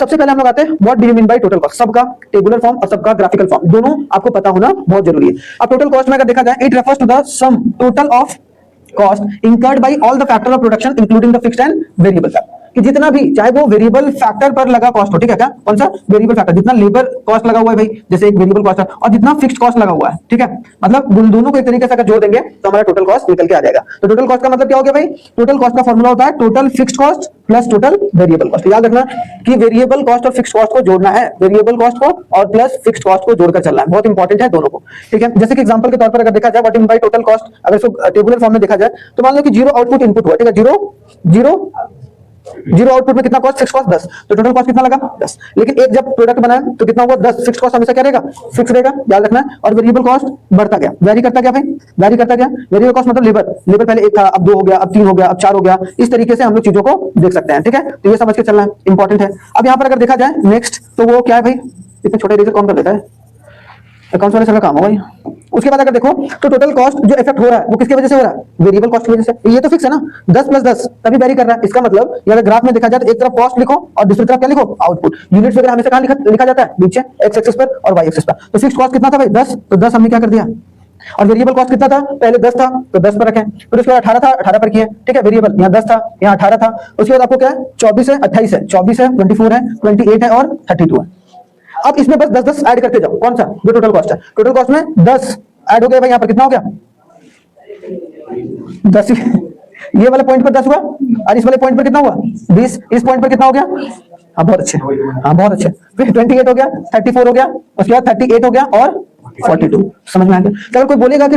सबसे पहले हम लोग आते हैं what do you mean by total cost. सबका टेबुलर फॉर्म और सबका ग्राफिकल फॉर्म दोनों आपको पता होना बहुत जरूरी है। अब टोटल कॉस्ट में अगर देखा जाए, it refers to the sum total of cost incurred by all the factor of production including the fixed and variable factor, कि जितना भी चाहे वो वेरिएबल फैक्टर पर लगा कॉस्ट हो, ठीक है क्या, कौन सा वेरिएबल फैक्टर, जितना लेबर कॉस्ट लगा हुआ है भाई, जैसे एक वेरिएबल कॉस्ट है, और जितना फिक्स्ड कॉस्ट लगा हुआ है, ठीक है, मतलब उन दोनों को एक तरीके से अगर जोड़ देंगे तो हमारा टोटल कॉस्ट निकल के आ जाएगा। तो टोटल कॉस्ट का मतलब क्या हो गया भाई, टोटल कॉस्ट का फॉर्मूला होता है total fixed cost plus total variable cost. याद रखना कि वेरिएबल कॉस्ट और फिक्स्ड कॉस्ट को जोड़ना है, वेरिएबल कॉस्ट को और प्लस फिक्स्ड कॉस्ट को जोड़कर चलना है, बहुत इंपॉर्टेंट है दोनों को, ठीक है। जैसे कि एग्जांपल के तौर पर अगर देखा जाए what in by total cost, अगर इसको टेबुलर फॉर्म में देखा जाए तो मान लो कि जीरो आउटपुट इनपुट हुआ, ठीक है, जीरो आउटपुट में कितना कॉस्ट, फिक्स कॉस्ट 10, तो टोटल कॉस्ट कितना लगा 10। लेकिन एक जब प्रोडक्ट बनाया तो कितना हुआ 10, फिक्स कॉस्ट हमेशा क्या रहेगा, फिक्स रहेगा, याद रखना है। और वेरिएबल कॉस्ट बढ़ता गया, वैरी करता गया भाई, वैरी करता गया। वेरिएबल कॉस्ट मतलब लेबर पहले एक था, अब 2 हो गया, अब 3 हो गया, अब 4 हो गया, इस तरीके से हम लोग चीजों को देख सकते हैं, ठीक है। तो ये समझ के चलना है, इंपॉर्टेंट है। अब यहाँ पर अगर देखा जाए नेक्स्ट, तो वो क्या है भाई, इतने छोटे एरिया कौन कर देता है, अकाउंट्स वाले का काम होगा ये। उसके बाद अगर देखो तो टोटल कॉस्ट जो इफेक्ट हो रहा है वो किसकी वजह से हो रहा है, वेरिएबल कॉस्ट की वजह से। ये तो फिक्स है ना, 10 + 10 तभी वैरी कर रहा है। इसका मतलब ये अगर ग्राफ में देखा जाए तो एक तरफ कॉस्ट लिखो और दूसरी तरफ क्या लिखो, आउटपुट। यूनिट्स वगैरह हमेशा कहां लिखा जाता है, नीचे एक्स एक्सिस पर और वाई एक्सिस पर। तो फिक्स कॉस्ट कितना था भाई 10, तो 10 हमने क्या कर दिया, और वेरिएबल कॉस्ट कितना था, पहले 10 था तो 10 पर रखें, फिर उसके बाद 18 था 18 पर किए, ठीक है। वेरिएबल यहाँ 10 था, यहाँ 18 था, उसके बाद आपको क्या है 24 है 28 है 24 है 24 है 28 है और 32 है। अब इसमें बस 10 ऐड करते जाओ, कौन सा, जो टोटल कॉस्ट है। टोटल कॉस्ट में 10 ऐड हो गया भाई, यहाँ पर कितना हो गया 10, ये वाले पॉइंट पर 10 हुआ और इस वाले पॉइंट पर कितना हुआ 20, इस पॉइंट पर कितना हो गया, हाँ बहुत अच्छे, हाँ बहुत अच्छे। फिर 28 हो गया, 34 हो गया, उसके बाद 38 हो गया और 42। समझ में आ गया। अगर कोई बोलेगा कि